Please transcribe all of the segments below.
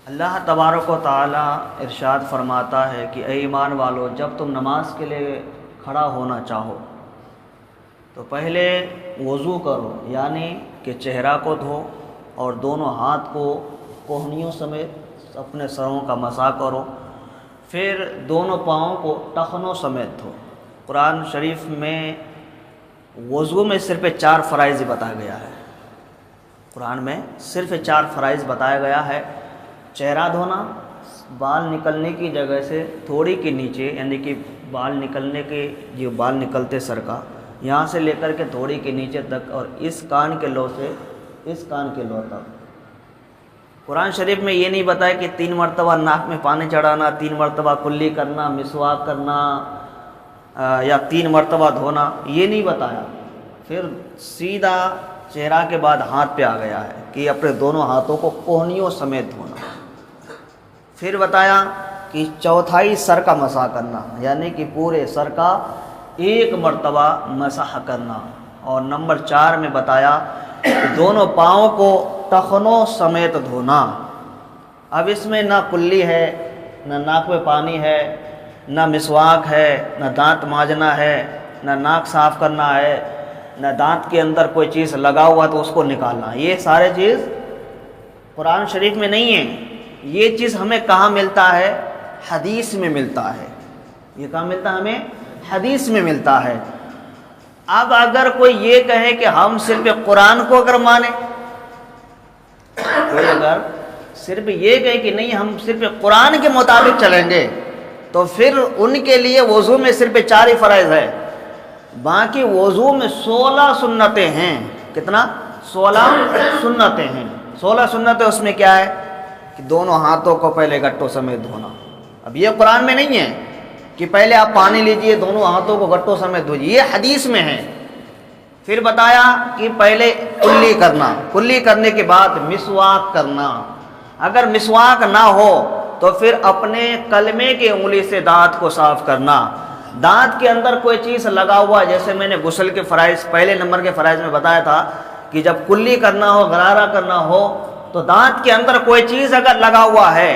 اللہ تبارک و تعالی ارشاد فرماتا ہے کہ اے ایمان والو، جب تم نماز کے لیے کھڑا ہونا چاہو تو پہلے وضو کرو، یعنی کہ چہرہ کو دھو اور دونوں ہاتھ کو کوہنیوں سمیت اپنے سروں کا مسح کرو، پھر دونوں پاؤں کو ٹخنوں سمیت دھو۔ قرآن شریف میں وضو میں صرف 4 فرائض بتایا گیا ہے۔ قرآن میں صرف 4 فرائض بتایا گیا ہے۔ چہرہ دھونا، بال نکلنے کی جگہ سے تھوڑی کے نیچے، یعنی کہ بال نکلنے کے جو بال نکلتے سر کا، یہاں سے لے کر کے تھوڑی کے نیچے تک، اور اس کان کے لو سے اس کان کے لو تک۔ قرآن شریف میں یہ نہیں بتایا کہ 3 مرتبہ ناک میں پانی چڑھانا، 3 مرتبہ کلی کرنا، مسواک کرنا، یا 3 مرتبہ دھونا، یہ نہیں بتایا۔ پھر سیدھا چہرہ کے بعد ہاتھ پہ آ گیا ہے کہ اپنے دونوں ہاتھوں کو کوہنیوں سمیت دھونا۔ پھر بتایا کہ چوتھائی سر کا مسح کرنا، یعنی کہ پورے سر کا 1 مرتبہ مسح کرنا۔ اور نمبر 4 میں بتایا کہ دونوں پاؤں کو ٹخنوں سمیت دھونا۔ اب اس میں نہ کلی ہے، نہ ناک میں پانی ہے، نہ مسواک ہے، نہ دانت مانجنا ہے، نہ ناک صاف کرنا ہے، نہ دانت کے اندر کوئی چیز لگا ہوا تو اس کو نکالنا۔ یہ سارے چیز قرآن شریف میں نہیں ہے۔ یہ چیز ہمیں کہاں ملتا ہے؟ حدیث میں ملتا ہے۔ یہ کہاں ملتا ہے؟ ہمیں حدیث میں ملتا ہے۔ اب اگر کوئی یہ کہے کہ ہم صرف قرآن کو اگر مانیں، کوئی اگر صرف یہ کہے کہ نہیں ہم صرف قرآن کے مطابق چلیں گے، تو پھر ان کے لیے وضو میں صرف 4 ہی فرائض ہے، باقی وضو میں 16 سنتیں ہیں۔ کتنا؟ 16 سنتیں ہیں۔ 16 سنتیں اس میں کیا ہے کہ دونوں ہاتھوں کو پہلے گٹوں سمیت دھونا۔ اب یہ قرآن میں نہیں ہے کہ پہلے آپ پانی لیجئے دونوں ہاتھوں کو گٹوں سمیت دھوئیے، یہ حدیث میں ہے۔ پھر بتایا کہ پہلے کلی کرنا، کلی کرنے کے بعد مسواک کرنا۔ اگر مسواک نہ ہو تو پھر اپنے کلمے کی انگلی سے دانت کو صاف کرنا۔ دانت کے اندر کوئی چیز لگا ہوا، جیسے میں نے غسل کے فرائض پہلے نمبر کے فرائض میں بتایا تھا کہ جب کلی کرنا ہو، غرارہ کرنا ہو، تو دانت کے اندر کوئی چیز اگر لگا ہوا ہے،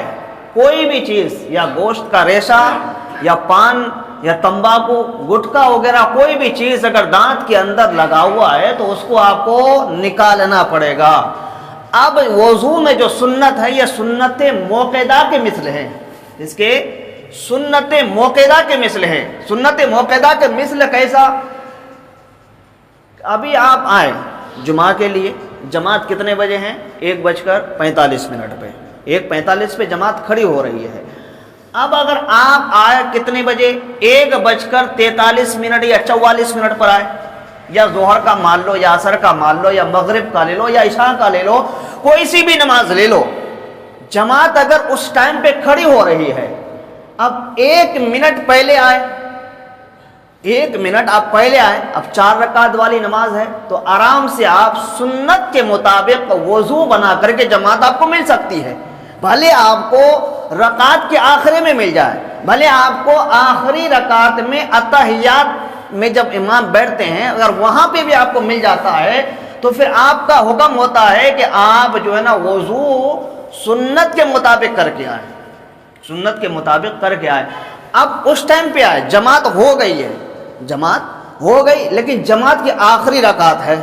کوئی بھی چیز، یا گوشت کا ریشہ، یا پان، یا تمباکو، گٹکا وغیرہ، کوئی بھی چیز اگر دانت کے اندر لگا ہوا ہے تو اس کو آپ کو نکالنا پڑے گا۔ اب وضو میں جو سنت ہے یہ سنت موقدہ کے مثل ہے، اس کے سنت موقدہ کے مثل ہے۔ سنت موقدہ کے مثل کیسا؟ ابھی آپ آئے جمعہ کے لیے، جماعت کتنے بجے ہیں؟ 1:45 پہ، 1:45 پہ جماعت کھڑی ہو رہی ہے۔ اب اگر آپ آئے کتنے بجے؟ 1:43 یا 44 پر آئے، یا ظہر کا مان لو، یا عصر کا مان لو، یا مغرب کا لے لو، یا عشاء کا لے لو، کوئی سی بھی نماز لے لو، جماعت اگر اس ٹائم پہ کھڑی ہو رہی ہے، اب 1 منٹ پہلے آئے، 1 منٹ آپ پہلے آئے، اب 4 رکعت والی نماز ہے، تو آرام سے آپ سنت کے مطابق وضو بنا کر کے جماعت آپ کو مل سکتی ہے۔ بھلے آپ کو رکعت کے آخری میں مل جائے، بھلے آپ کو آخری رکعت میں اتحیات میں جب امام بیٹھتے ہیں اگر وہاں پہ بھی آپ کو مل جاتا ہے، تو پھر آپ کا حکم ہوتا ہے کہ آپ جو ہے نا وضو سنت کے مطابق کر کے آئیں، سنت کے مطابق کر کے آئے۔ اب اس ٹائم پہ آئے، جماعت ہو گئی ہے، جماعت ہو گئی، لیکن جماعت کی آخری رکعت ہے،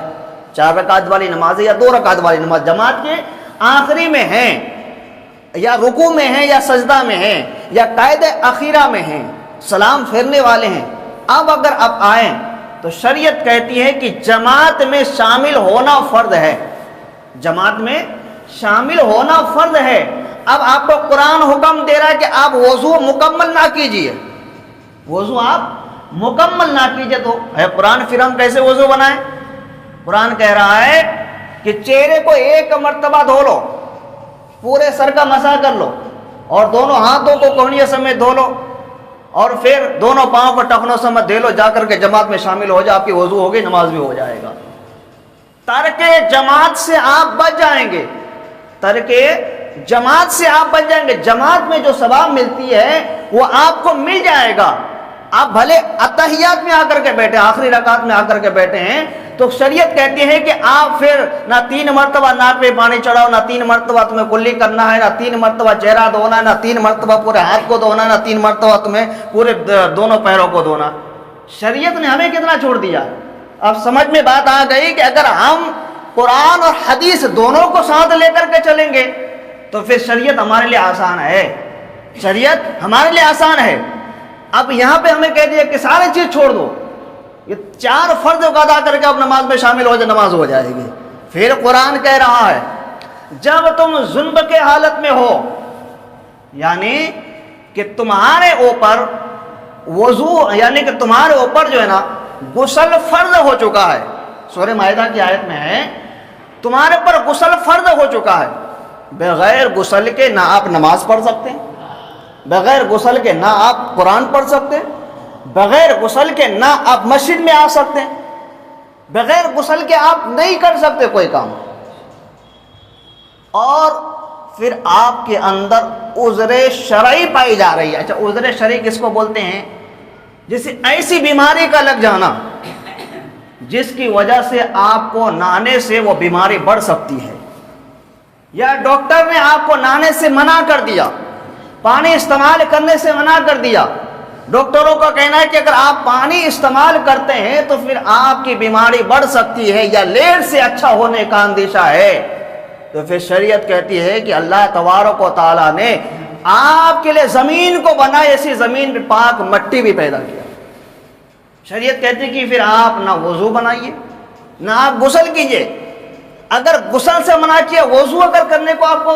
4 رکعت والی نماز ہے یا 2 رکعت والی نماز، جماعت کے آخری میں ہیں، یا رکوع میں ہیں، یا سجدہ میں ہیں، یا قائد اخیرہ میں ہیں، سلام پھیرنے والے ہیں۔ اب اگر آپ آئیں تو شریعت کہتی ہے کہ جماعت میں شامل ہونا فرض ہے، جماعت میں شامل ہونا فرض ہے۔ اب آپ کو قرآن حکم دے رہا ہے کہ آپ وضو مکمل نہ کیجئے، وضو آپ مکمل نہ کیجئے، تو ہے قرآن، پھر ہم کیسے وضو بنائیں؟ قرآن کہہ رہا ہے کہ چہرے کو 1 مرتبہ دھو لو، پورے سر کا مسح کر لو، اور دونوں ہاتھوں کو کوہنیوں سمیت دھو لو، اور پھر دونوں پاؤں کو ٹخنوں سمیت دھو لو، جا کر کے جماعت میں شامل ہو جائے، آپ کی وضو ہوگی، نماز بھی ہو جائے گا۔ ترک جماعت سے آپ بچ جائیں گے، ترک جماعت سے آپ بچ جائیں گے، جماعت میں جو ثواب ملتی ہے وہ آپ کو مل جائے گا۔ آپ بھلے اتحیات میں آ کر کے بیٹھے، آخری رکعت میں آ کر کے بیٹھے ہیں، تو شریعت کہتی ہے کہ آپ پھر نہ 3 مرتبہ ناک پہ پانی چڑھاؤ، نہ 3 مرتبہ تمہیں کلی کرنا ہے، نہ 3 مرتبہ چہرہ دھونا ہے، نہ 3 مرتبہ پورے ہاتھ کو دھونا، نہ 3 مرتبہ تمہیں پورے دونوں پیروں کو دھونا۔ شریعت نے ہمیں کتنا چھوڑ دیا۔ اب سمجھ میں بات آ گئی کہ اگر ہم قرآن اور حدیث دونوں کو ساتھ لے کر کے چلیں گے تو پھر شریعت ہمارے لیے آسان ہے، شریعت ہمارے لیے آسان ہے۔ اب یہاں پہ ہمیں کہہ دیا کہ ساری چیز چھوڑ دو، یہ 4 فرض کو ادا کر کے اب نماز میں شامل ہو جائے، نماز ہو جائے گی۔ پھر قرآن کہہ رہا ہے جب تم جنب کے حالت میں ہو، یعنی کہ تمہارے اوپر وضو، یعنی کہ تمہارے اوپر جو ہے نا غسل فرض ہو چکا ہے۔ سورہ مائدہ کی آیت میں ہے تمہارے پر غسل فرض ہو چکا ہے، بغیر غسل کے نہ آپ نماز پڑھ سکتے ہیں، بغیر غسل کے نہ آپ قرآن پڑھ سکتے ہیں، بغیر غسل کے نہ آپ مسجد میں آ سکتے ہیں، بغیر غسل کے آپ نہیں کر سکتے کوئی کام۔ اور پھر آپ کے اندر عذر شرعی پائی جا رہی ہے۔ اچھا، عذر شرعی کس کو بولتے ہیں؟ جیسے ایسی بیماری کا لگ جانا جس کی وجہ سے آپ کو نہانے سے وہ بیماری بڑھ سکتی ہے، یا ڈاکٹر نے آپ کو نہانے سے منع کر دیا، پانی استعمال کرنے سے منع کر دیا۔ ڈاکٹروں کا کہنا ہے کہ اگر آپ پانی استعمال کرتے ہیں تو پھر آپ کی بیماری بڑھ سکتی ہے یا لیٹ سے اچھا ہونے کا اندیشہ ہے، تو پھر شریعت کہتی ہے کہ اللہ تبارک و تعالیٰ نے آپ کے لیے زمین کو بنائی، ایسی زمین پہ پاک مٹی بھی پیدا کیا۔ شریعت کہتی ہے کہ پھر آپ نہ وضو بنائیے نہ آپ غسل کیجئے۔ اگر غسل سے منع کیا، وضو اگر کرنے کو آپ کو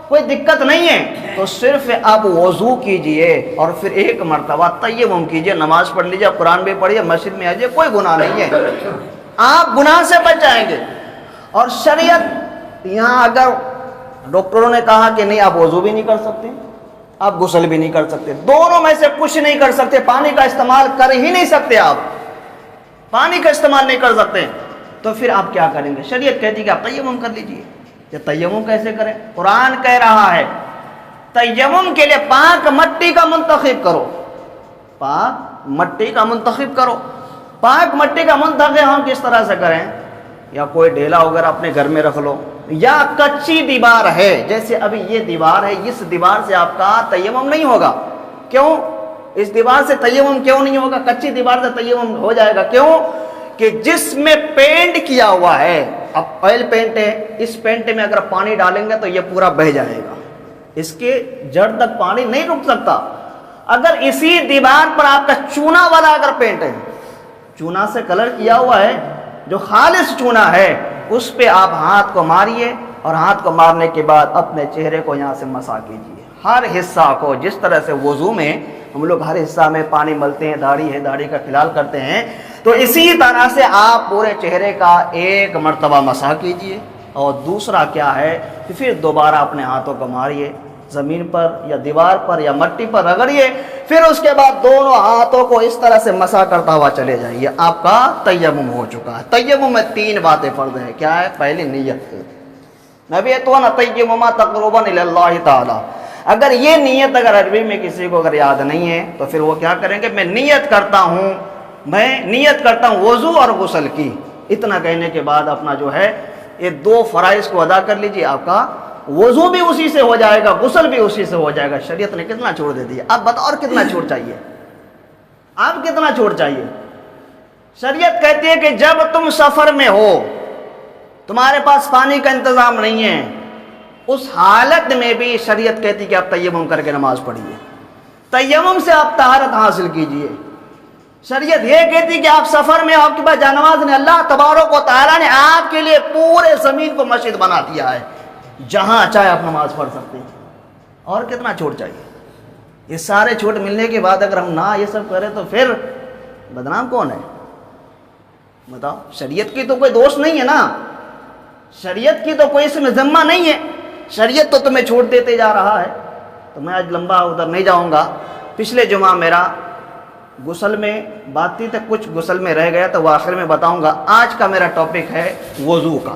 کوئی دقت نہیں ہے تو صرف آپ وضو کیجئے اور پھر 1 مرتبہ تیمم کیجئے، نماز پڑھ لیجئے، قرآن بھی پڑھیے، مسجد میں آئیے، کوئی گناہ نہیں ہے، آپ گناہ سے بچ جائیں گے۔ اور شریعت یہاں اگر ڈاکٹروں نے کہا کہ نہیں آپ وضو بھی نہیں کر سکتے، آپ غسل بھی نہیں کر سکتے، دونوں میں سے کچھ نہیں کر سکتے، پانی کا استعمال کر ہی نہیں سکتے، آپ پانی کا استعمال نہیں کر سکتے، تو پھر آپ کیا کریں گے؟ شریعت کہتی ہے کہ آپ تیمم کر لیجئے۔ یہ تیمم کیسے کریں؟ قرآن کہہ رہا ہے تیمم کے لیے پاک مٹی کا منتخب کرو، پاک مٹی کا منتخب کرو۔ پاک مٹی کا منتخب ہم کس طرح سے کریں؟ یا کوئی ڈھیلا وغیرہ اپنے گھر میں رکھ لو، یا کچی دیوار ہے، جیسے ابھی یہ دیوار ہے، اس دیوار سے آپ کا تیمم نہیں ہوگا۔ کیوں؟ اس دیوار سے تیمم کیوں نہیں ہوگا؟ کچی دیوار سے تیمم ہو جائے گا، کیوں؟ کہ جس میں پینٹ کیا ہوا ہے، اب آئل پینٹ ہے، اس پینٹ میں اگر پانی ڈالیں گے تو یہ پورا بہہ جائے گا، اس کے جڑ تک پانی نہیں رک سکتا۔ اگر اسی دیوار پر آپ کا چونا والا اگر پینٹ ہے، چونا سے کلر کیا ہوا ہے، جو خالص چونا ہے، اس پہ آپ ہاتھ کو ماریے اور ہاتھ کو مارنے کے بعد اپنے چہرے کو یہاں سے مسح کیجیے، ہر حصہ کو، جس طرح سے وضو میں ہم لوگ ہر حصہ میں پانی ملتے ہیں، داڑھی ہے داڑھی کا خلال کرتے ہیں، تو اسی طرح سے آپ پورے چہرے کا 1 مرتبہ مسح کیجیے۔ اور دوسرا کیا ہے کہ پھر دوبارہ اپنے ہاتھوں کو ماریے، زمین پر یا دیوار پر یا مٹی پر رگڑیے، پھر اس کے بعد دونوں ہاتھوں کو اس طرح سے مسح کرتا ہوا چلے جائیے، آپ کا تیمم ہو چکا ہے۔ تیمم میں 3 باتیں فرض ہیں، کیا ہے؟ پہلی نیت، نبیتون تیمم تقربا الی اللہ تعالی۔ اگر یہ نیت اگر عربی میں کسی کو اگر یاد نہیں ہے تو پھر وہ کیا کریں گے؟ میں نیت کرتا ہوں وضو اور غسل کی، اتنا کہنے کے بعد اپنا جو ہے یہ 2 فرائض کو ادا کر لیجیے، آپ کا وضو بھی اسی سے ہو جائے گا، غسل بھی اسی سے ہو جائے گا۔ شریعت نے کتنا چھوڑ دے دیا، اب بتاؤ اور کتنا چھوڑ چاہیے؟ آپ کتنا چھوڑ چاہیے؟ شریعت کہتی ہے کہ جب تم سفر میں ہو، تمہارے پاس پانی کا انتظام نہیں ہے، اس حالت میں بھی شریعت کہتی ہے کہ آپ تیمم کر کے نماز پڑھیے، تیمم سے آپ طہارت حاصل کیجیے۔ شریعت یہ کہتی ہے کہ آپ سفر میں، آپ کے پاس جانماز نے، اللہ تبارک و تعالیٰ نے آپ کے لیے پورے زمین کو مسجد بنا دیا ہے، جہاں چاہے آپ نماز پڑھ سکتے ہیں، اور کتنا چھوٹ چاہیے؟ یہ سارے چھوٹ ملنے کے بعد اگر ہم نہ یہ سب کریں تو پھر بدنام کون ہے؟ بتاؤ، شریعت کی تو کوئی دوست نہیں ہے نا، شریعت کی تو کوئی اس میں ذمہ نہیں ہے، شریعت تو تمہیں چھوٹ دیتے جا رہا ہے۔ تو میں آج لمبا ادھر نہیں جاؤں گا، پچھلے جمعہ میرا غسل میں بات تھی تو کچھ غسل میں رہ گیا تو وہ آخر میں بتاؤں گا۔ آج کا میرا ٹاپک ہے وضو کا۔